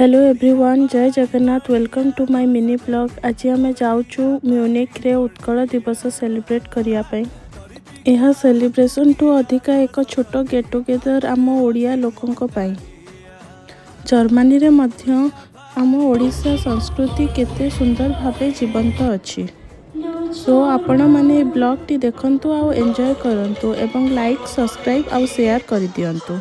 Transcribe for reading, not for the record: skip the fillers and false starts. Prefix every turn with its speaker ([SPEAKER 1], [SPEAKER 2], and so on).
[SPEAKER 1] Hello everyone, जय Jagannath. Welcome to my mini blog. आज आम जाऊँ म्यूनिक रे उत्कल दिवस सेलिब्रेट करने। यह सेलिब्रेशन टू अधिका एक छोट गेट टुगेदर आम ओडिया लोकों पाई। जर्मनी रे मध्य आम ओडिशा संस्कृति केते सुंदर भावे जीवंत अच्छी। सो आपण माने ब्लॉग टी देखंतु आउ एंजॉय करंतु एवं लाइक सब्सक्राइब आउ शेयर कर दियंतु।